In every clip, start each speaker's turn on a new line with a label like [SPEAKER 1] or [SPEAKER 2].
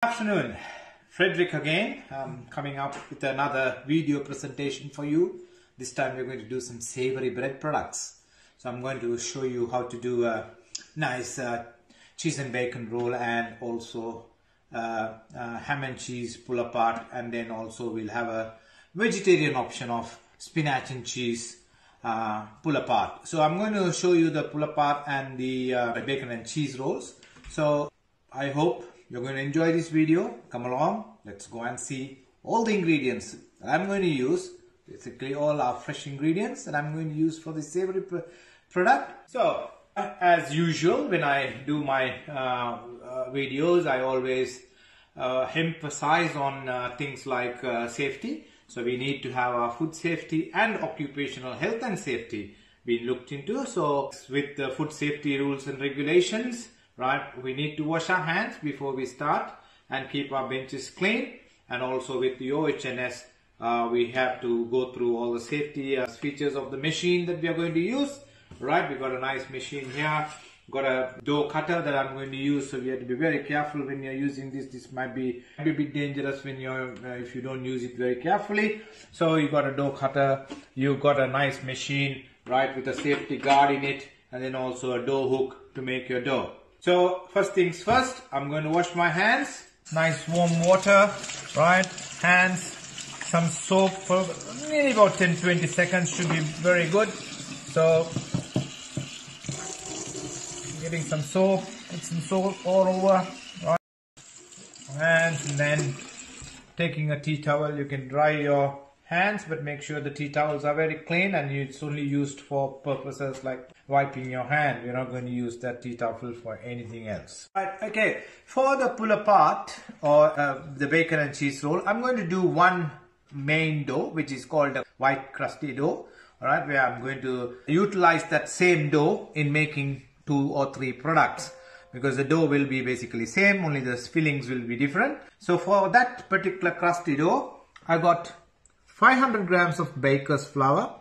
[SPEAKER 1] Afternoon, Frederick again. I'm coming up with another video presentation for you. This time we're going to do some savory bread products. So I'm going to show you how to do a nice cheese and bacon roll, and also ham and cheese pull apart, and then also we'll have a vegetarian option of spinach and cheese pull apart. So I'm going to show you the pull apart and the bacon and cheese rolls. So I hope you're going to enjoy this video. Come along, let's go and see all the ingredients that I'm going to use. Basically all our fresh ingredients that I'm going to use for this savory product. So as usual, when I do my videos, I always emphasize on things like safety. So we need to have our food safety and occupational health and safety being looked into. So with the food safety rules and regulations, right, we need to wash our hands before we start and keep our benches clean. And also with the OHS, we have to go through all the safety features of the machine that we are going to use. Right, we got a nice machine here. Got a dough cutter that I'm going to use, so we have to be very careful when you're using this. This might be a bit dangerous when you're if you don't use it very carefully. So you got a dough cutter, you got a nice machine, right, with a safety guard in it, and then also a dough hook to make your dough. So first things first, I'm going to wash my hands. Nice warm water, right? Hands, some soap for maybe about 10-20 seconds should be very good. So getting some soap, put some soap all over, right? And then taking a tea towel, you can dry your hands, but make sure the tea towels are very clean, and it's only used for purposes like wiping your hand. You're not going to use that tea towel for anything else. Right, okay, for the pull apart or the bacon and cheese roll, I'm going to do one main dough, which is called a white crusty dough. Alright, where I'm going to utilize that same dough in making 2 or 3 products, because the dough will be basically same, only the fillings will be different. So for that particular crusty dough, I got 500 grams of baker's flour.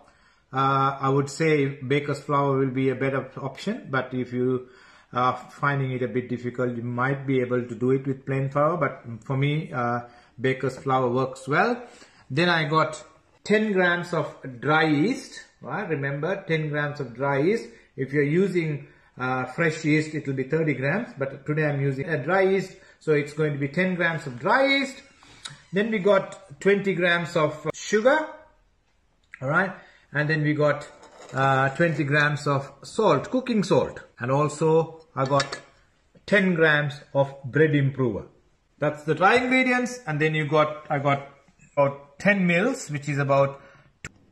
[SPEAKER 1] I would say baker's flour will be a better option, but if you are finding it a bit difficult, you might be able to do it with plain flour, but for me, baker's flour works well. Then I got 10 grams of dry yeast, right? Remember, 10 grams of dry yeast. If you're using fresh yeast, it will be 30 grams, but today I'm using a dry yeast, so it's going to be 10 grams of dry yeast. Then we got 20 grams of sugar, all right? And then we got 20 grams of salt, cooking salt. And also I got 10 grams of bread improver. That's the dry ingredients. And then I got about 10 mils, which is about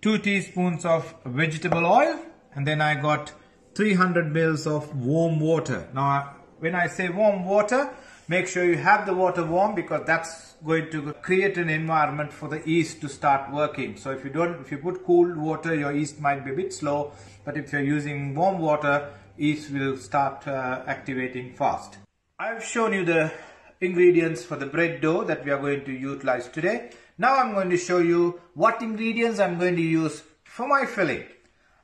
[SPEAKER 1] 2 teaspoons of vegetable oil. And then I got 300 mils of warm water. Now, when I say warm water, make sure you have the water warm, because that's going to create an environment for the yeast to start working. So if you put cold water, your yeast might be a bit slow, but if you're using warm water, yeast will start activating fast. I've shown you the ingredients for the bread dough that we are going to utilize today. Now I'm going to show you what ingredients I'm going to use for my filling.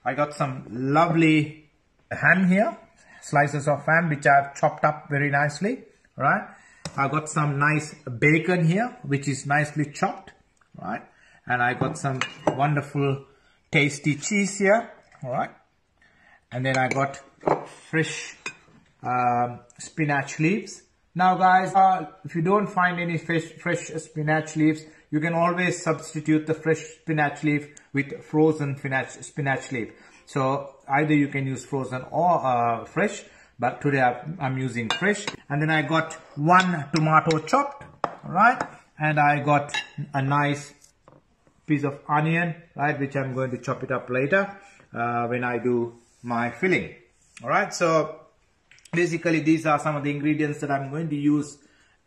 [SPEAKER 1] I got some lovely ham here, slices of ham which I've chopped up very nicely, right? I got some nice bacon here which is nicely chopped, right? And I got some wonderful tasty cheese here, all right? And then I got fresh spinach leaves. Now guys, if you don't find any fresh spinach leaves, you can always substitute the fresh spinach leaf with frozen spinach leaf. So either you can use frozen or fresh, but today I'm using fresh. And then I got 1 tomato chopped, right? And I got a nice piece of onion, right, which I'm going to chop it up later when I do my filling. All right, so basically these are some of the ingredients that I'm going to use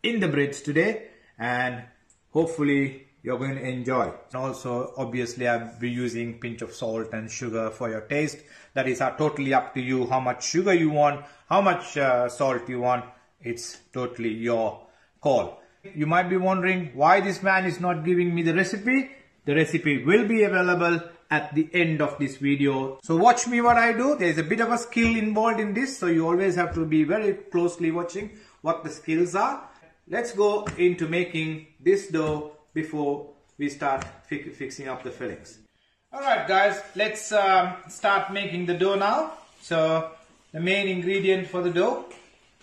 [SPEAKER 1] in the breads today, and hopefully you're going to enjoy. And also, obviously, I'll be using a pinch of salt and sugar for your taste. That is totally up to you, how much sugar you want, how much salt you want. It's totally your call. You might be wondering why this man is not giving me the recipe. The recipe will be available at the end of this video. So watch me what I do. There's a bit of a skill involved in this, so you always have to be very closely watching what the skills are. let's go into making this dough before we start fixing up the fillings. Alright guys, let's start making the dough now. So the main ingredient for the dough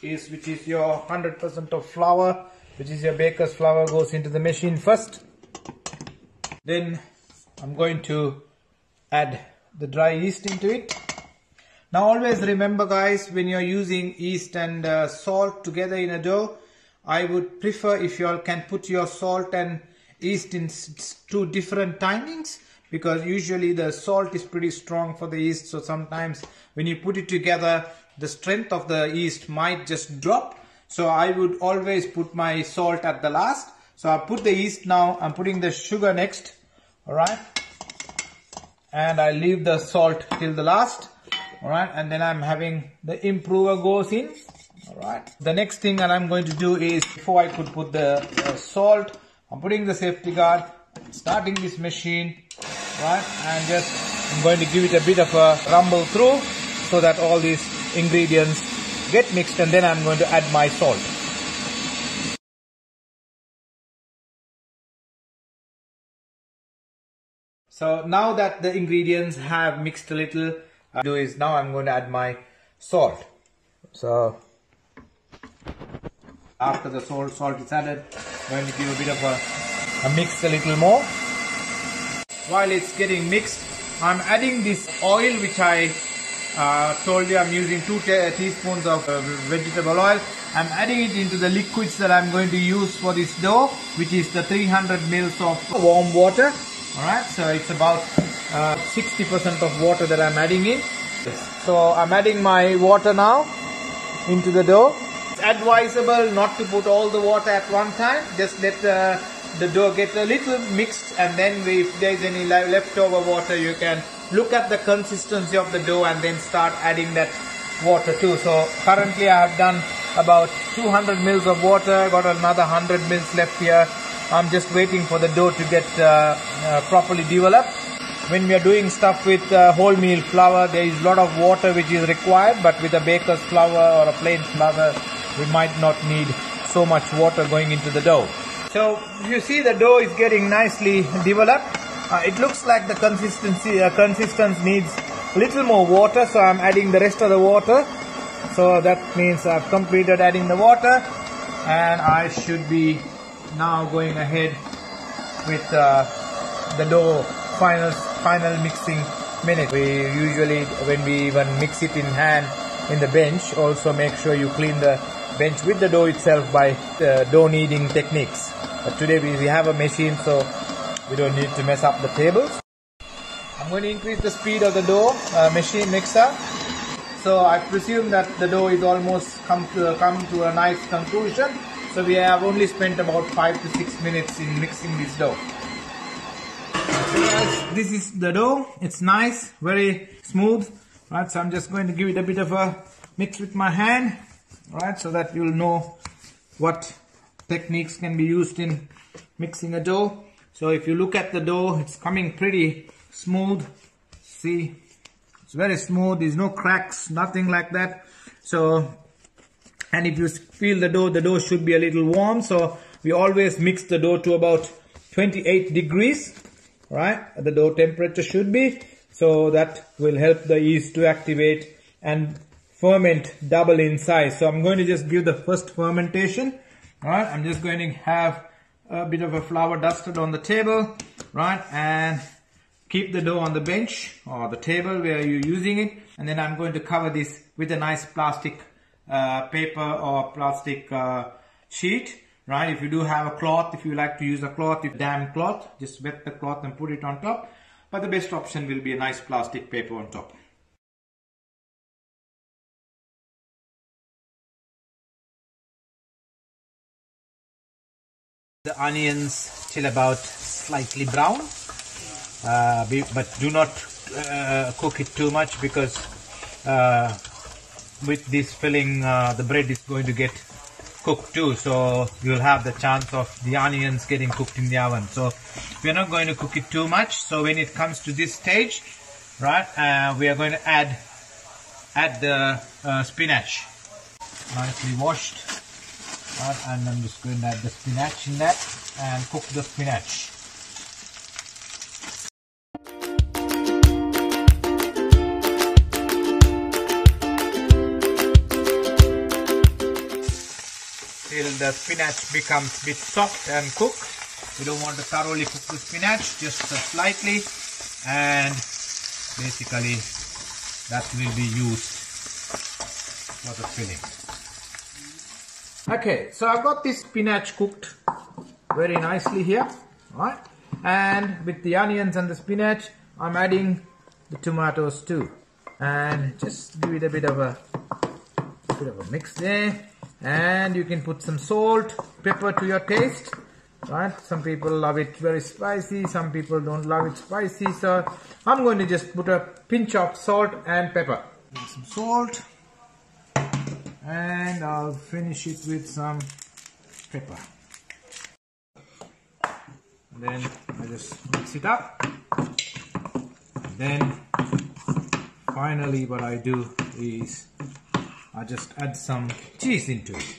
[SPEAKER 1] is, which is your 100% of flour, which is your baker's flour, goes into the machine first. Then I'm going to add the dry yeast into it. Now always remember guys, when you're using yeast and salt together in a dough, I would prefer if you all can put your salt and yeast in two different timings, because usually the salt is pretty strong for the yeast, so sometimes when you put it together the strength of the yeast might just drop. So I would always put my salt at the last. So I put the yeast now, I'm putting the sugar next, alright, and I leave the salt till the last, alright, and then I'm having the improver goes in, alright. The next thing that I'm going to do is, before I could put the salt, I'm putting the safety guard, starting this machine, right, and I'm going to give it a bit of a rumble through so that all these ingredients get mixed, and then I'm going to add my salt. So now that the ingredients have mixed a little, now I'm going to add my salt. So after the salt is added, I'm going to give a bit of a mix a little more. While it's getting mixed, I'm adding this oil which I told you I'm using 2 teaspoons of vegetable oil. I'm adding it into the liquids that I'm going to use for this dough, which is the 300 ml of warm water. Alright, so it's about 60% of water that I'm adding in. So I'm adding my water now into the dough. It's advisable not to put all the water at one time. Just let the dough get a little mixed, and then if there's any leftover water, you can look at the consistency of the dough and then start adding that water too. So currently I have done about 200 ml of water, got another 100 ml left here. I'm just waiting for the dough to get properly developed. When we are doing stuff with wholemeal flour, there is a lot of water which is required, but with a baker's flour or a plain flour, we might not need so much water going into the dough. So you see the dough is getting nicely developed. It looks like the consistency needs a little more water, so I'm adding the rest of the water. So that means I've completed adding the water, and I should be now going ahead with the dough final mixing minute. We usually, when we even mix it in hand in the bench, also make sure you clean the bench with the dough itself by dough kneading techniques. But today we have a machine, so we don't need to mess up the tables. I'm going to increase the speed of the dough machine mixer. So I presume that the dough is almost come to a nice conclusion. So we have only spent about 5 to 6 minutes in mixing this dough. So guys, this is the dough. It's nice, very smooth. Right, so I'm just going to give it a bit of a mix with my hand, right, so that you'll know what techniques can be used in mixing a dough. So if you look at the dough, it's coming pretty smooth. See, it's very smooth. There's no cracks, nothing like that. So, and if you feel the dough should be a little warm. So we always mix the dough to about 28 degrees, right? The dough temperature should be. So that will help the yeast to activate and ferment double in size. So I'm going to just give the first fermentation. Right, I'm just going to have a bit of a flour dusted on the table, right, and keep the dough on the bench or the table where you're using it, and then I'm going to cover this with a nice plastic paper or plastic sheet, right. If you do have a cloth, if you like to use a cloth, damp cloth, just wet the cloth and put it on top, but the best option will be a nice plastic paper on top. The onions till about slightly brown, but do not cook it too much, because with this filling the bread is going to get cooked too, so you'll have the chance of the onions getting cooked in the oven. So we're not going to cook it too much. So when it comes to this stage, right, we are going to add the spinach, nicely washed. And I'm just going to add the spinach in that and cook the spinach. Till the spinach becomes a bit soft and cooked. You don't want to thoroughly cook the spinach, just slightly, and basically that will be used for the filling. Okay, so I've got this spinach cooked very nicely here, right? And with the onions and the spinach, I'm adding the tomatoes too, and just give it a bit of a mix there. And you can put some salt, pepper to your taste, right? Some people love it very spicy, some people don't love it spicy, so I'm going to just put a pinch of salt and pepper. Some salt, and I'll finish it with some pepper. And then I just mix it up. And then finally what I do is I just add some cheese into it.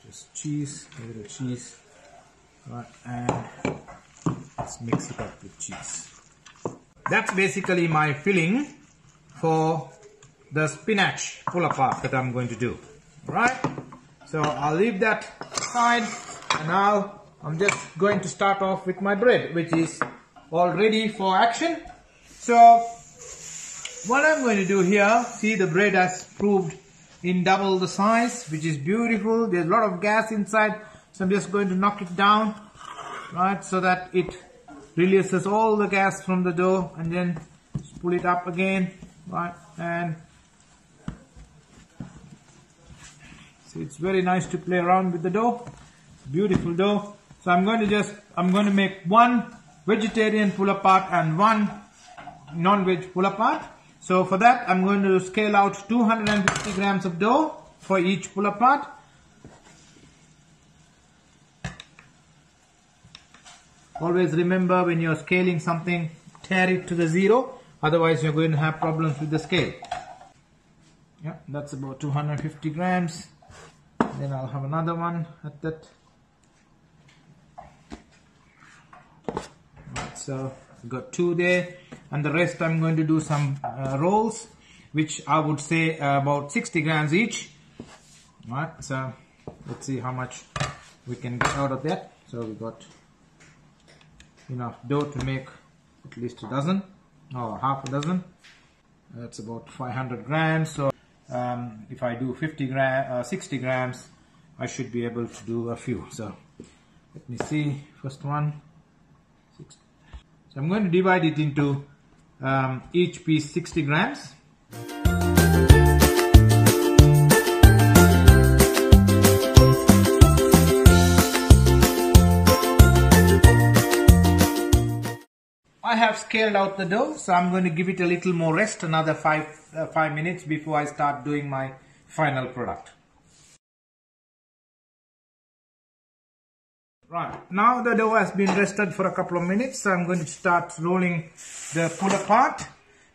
[SPEAKER 1] Just cheese, a little cheese, right, and let's mix it up with cheese. That's basically my filling for the spinach pull-apart that I'm going to do. Right? So I'll leave that aside, and now I'm just going to start off with my bread, which is all ready for action. So what I'm going to do here, see, the bread has proved in double the size, which is beautiful. There's a lot of gas inside, so I'm just going to knock it down, right, so that it releases all the gas from the dough, and then pull it up again, right, and see, it's very nice to play around with the dough. Beautiful dough. So I'm going to make one vegetarian pull-apart and one non-veg pull-apart. So for that, I'm going to scale out 250 grams of dough for each pull-apart. Always remember, when you're scaling something, tear it to the zero, otherwise you're going to have problems with the scale. Yeah, that's about 250 grams. Then I'll have another one at that. Right, so I've got two there, and the rest I'm going to do some rolls, which I would say about 60 grams each. Right, so let's see how much we can get out of that. So we got enough dough to make at least a dozen, or half a dozen. That's about 500 grams. So if I do 60 grams, I should be able to do a few. So let me see, first one, 60. So I'm going to divide it into each piece 60 grams. I have scaled out the dough, so I'm going to give it a little more rest, another 5 minutes before I start doing my final product. Right, now the dough has been rested for a couple of minutes, so I'm going to start rolling the pull-apart.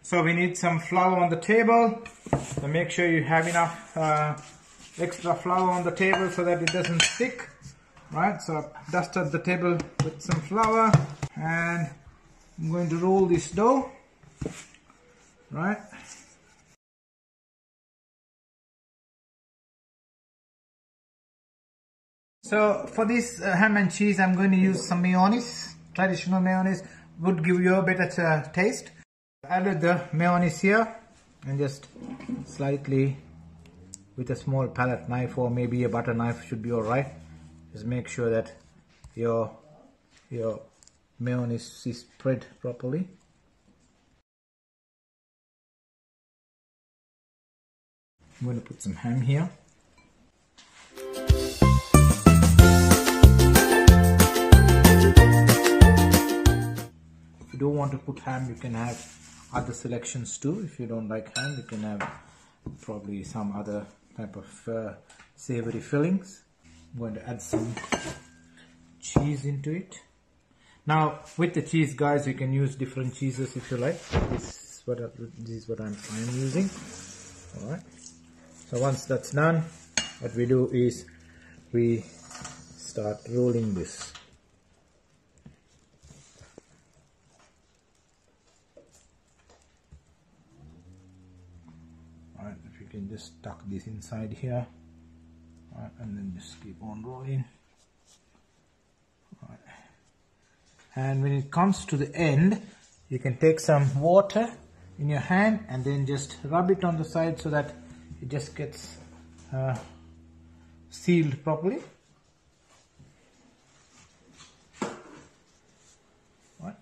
[SPEAKER 1] So we need some flour on the table, so make sure you have enough extra flour on the table so that it doesn't stick. Right, so I've dusted the table with some flour, and I'm going to roll this dough, right? So for this ham and cheese, I'm going to use some mayonnaise. Traditional mayonnaise would give you a better taste. Added the mayonnaise here, and just slightly with a small palette knife or maybe a butter knife should be alright. Just make sure that your mayonnaise is spread properly. I'm going to put some ham here. If you don't want to put ham, you can have other selections too. If you don't like ham, you can have probably some other type of savory fillings. I'm going to add some cheese into it. Now with the cheese, guys, you can use different cheeses if you like. This is what I'm using. Alright, So once that's done, what we do is we start rolling this. Alright, if you can just tuck this inside here, right, and then just keep on rolling. Right. And when it comes to the end, you can take some water in your hand and then just rub it on the side so that it just gets sealed properly. Right.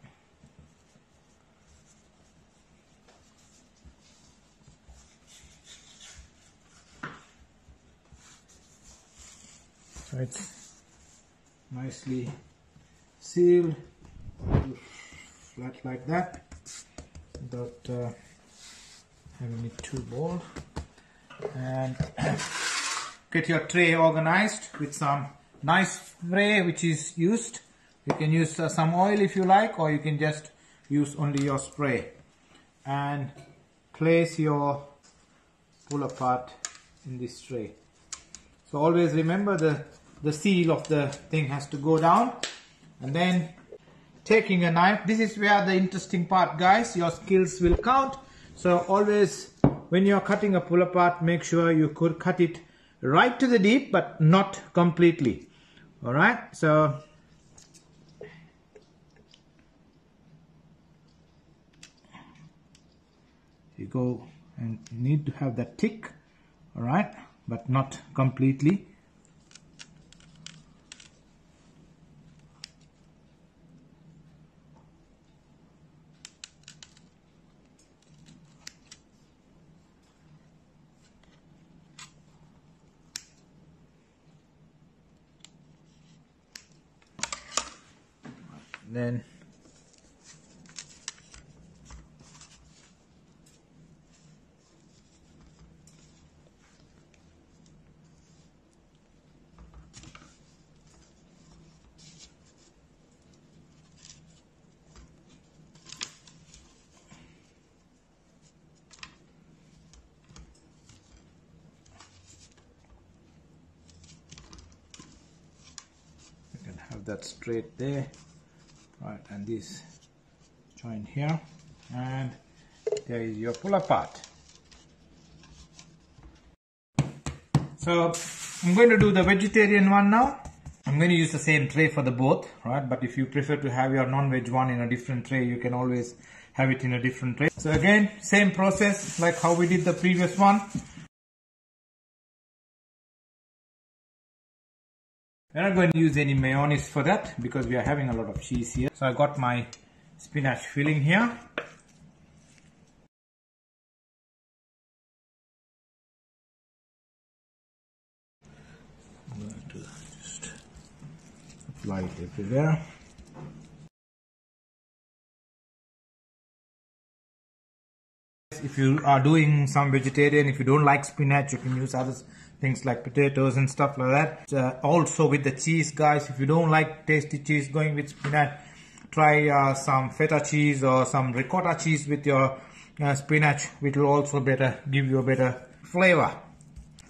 [SPEAKER 1] So it's nicely sealed, flat like that, without having it too bold. And get your tray organized with some nice spray which is used. You can use some oil if you like, or you can just use only your spray. And place your PullApart in this tray. So always remember the seal of the thing has to go down. And then taking a knife, this is where the interesting part, guys, your skills will count. So always when you're cutting a PullApart, make sure you could cut it right to the deep but not completely. Alright, so you go and you need to have that thick, alright, but not completely. Then you can have that straight there. Right, and this joint here, and there is your PullApart. So I'm going to do the vegetarian one now. I'm going to use the same tray for the both, right? But if you prefer to have your non-veg one in a different tray, you can always have it in a different tray. So again, same process like how we did the previous one. We're not going to use any mayonnaise for that because we are having a lot of cheese here. So I got my spinach filling here. I'm going to just apply it everywhere. If you are doing some vegetarian, if you don't like spinach, you can use other things like potatoes and stuff like that. Also with the cheese, guys, if you don't like tasty cheese going with spinach, try some feta cheese or some ricotta cheese with your spinach, which will also give you a better flavor.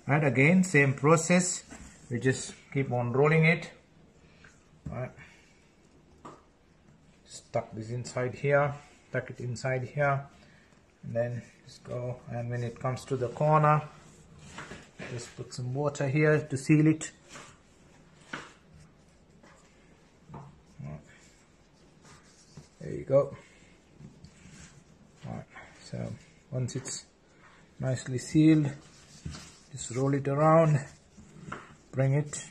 [SPEAKER 1] Right, again, same process. We just keep on rolling it. Right. Just tuck this inside here, tuck it inside here, and then just go. And when it comes to the corner, just put some water here to seal it. There you go. Right, so once it's nicely sealed, just roll it around, bring it,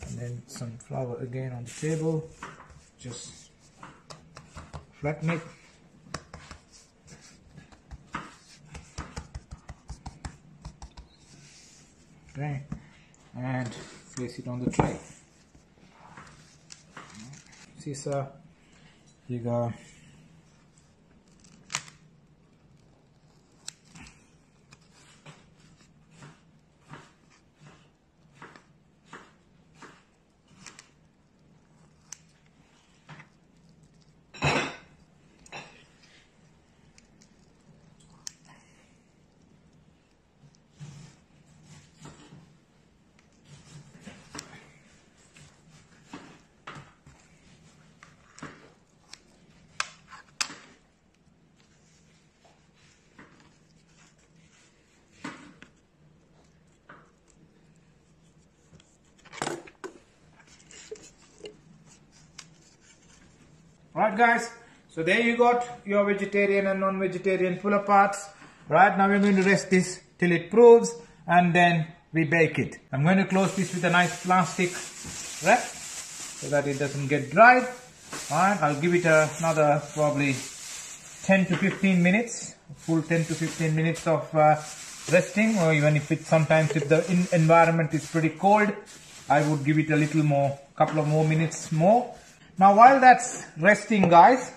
[SPEAKER 1] and then some flour again on the table. Just flatten it. Okay, and place it on the tray. See, sir, you go. Alright guys, so there you got your vegetarian and non-vegetarian pull-aparts. Right, now we're going to rest this till it proves and then we bake it. I'm going to close this with a nice plastic wrap so that it doesn't get dried. Alright, I'll give it another probably 10 to 15 minutes, full 10 to 15 minutes of resting, or even if sometimes if the environment is pretty cold, I would give it a little more, couple of more minutes more. Now while that's resting guys,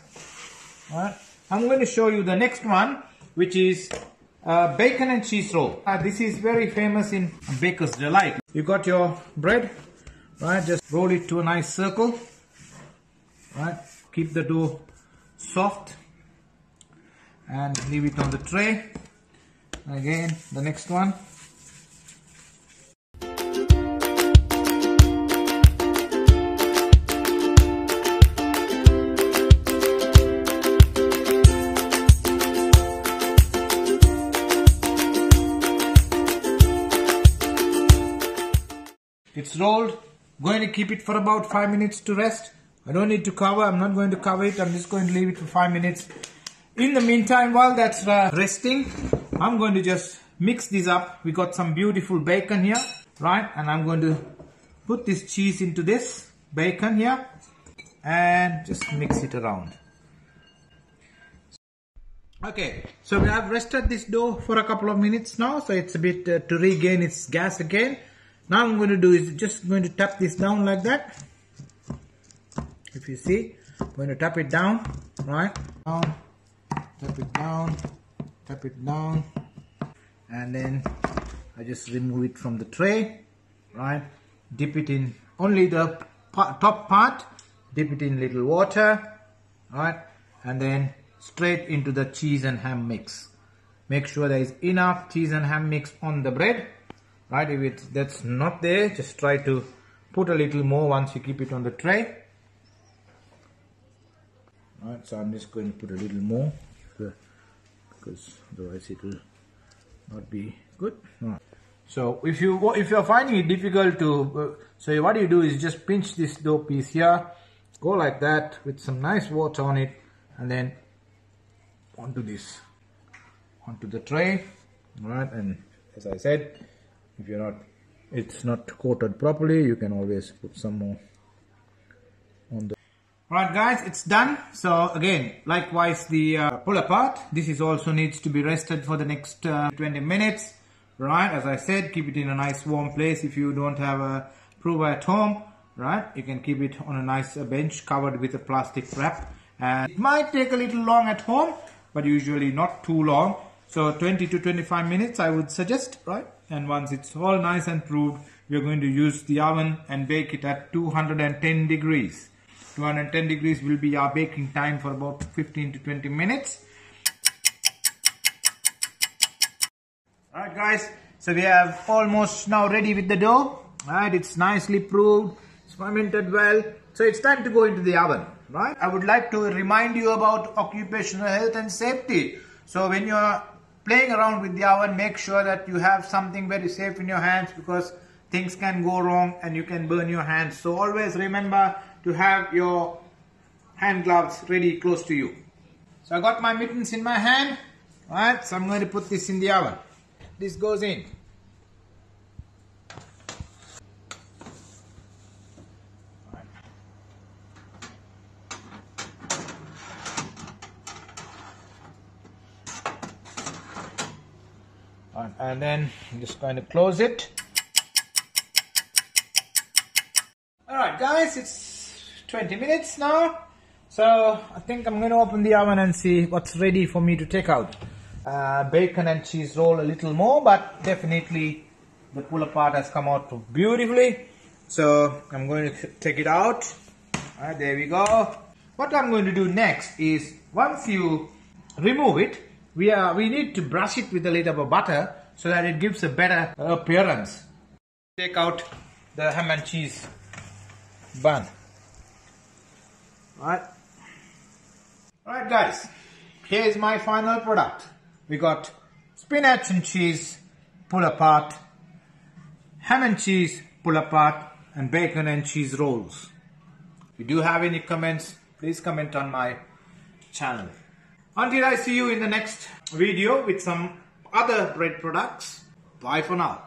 [SPEAKER 1] I'm going to show you the next one, which is bacon and cheese roll. This is very famous in Baker's Delight. You got your bread, right? Just roll it to a nice circle, right? Keep the dough soft and leave it on the tray. Again, the next one. It's rolled. Going to keep it for about 5 minutes to rest. I don't need to cover. I'm not going to cover it. I'm just going to leave it for 5 minutes. In the meantime, while that's resting, I'm going to just mix this up. We got some beautiful bacon here, right? And I'm going to put this cheese into this bacon here and just mix it around. Okay, so we have rested this dough for a couple of minutes now. So it's a bit to regain its gas again. Now I'm going to do is just going to tap this down like that. If you see, I'm going to tap it down, right? Down, tap it down, tap it down. And then I just remove it from the tray, right? Dip it in only the top part, dip it in little water, right? And then straight into the cheese and ham mix. Make sure there is enough cheese and ham mix on the bread. Right, if that's not there, just try to put a little more once you keep it on the tray. Right, so I'm just going to put a little more because otherwise it will not be good. Right. So if you're finding it difficult to, so what you do is just pinch this dough piece here, go like that with some nice water on it, and then onto the tray. Right, and as I said, if it's not coated properly, you can always put some more on the. Right guys, it's done. So again, likewise the pull-apart, this is also needs to be rested for the next 20 minutes. Right, as I said, keep it in a nice warm place. If you don't have a prover at home, right, you can keep it on a nice bench covered with a plastic wrap. And it might take a little long at home, but usually not too long. So 20 to 25 minutes I would suggest, right? And once it's all nice and proved, we're going to use the oven and bake it at 210 degrees. 210 degrees will be our baking time for about 15 to 20 minutes. Alright guys, so we have almost now ready with the dough. Right, it's nicely proved, it's fermented well. So it's time to go into the oven, right? I would like to remind you about occupational health and safety. So when you're playing around with the oven, make sure that you have something very safe in your hands, because things can go wrong and you can burn your hands. So always remember to have your hand gloves ready close to you. So I got my mittens in my hand, right? So I'm going to put this in the oven. This goes in. And then I'm just going to close it. Alright guys, it's 20 minutes now. So I think I'm going to open the oven and see what's ready for me to take out. Bacon and cheese roll a little more, but definitely the pull-apart has come out beautifully. So I'm going to take it out. Alright, there we go. What I'm going to do next is, once you remove it, we need to brush it with a little bit of butter so that it gives a better appearance. Take out the ham and cheese bun. Alright guys, here is my final product. We got spinach and cheese pull-apart, ham and cheese pull-apart, and bacon and cheese rolls. If you do have any comments, please comment on my channel. Until I see you in the next video with some other bread products, bye for now.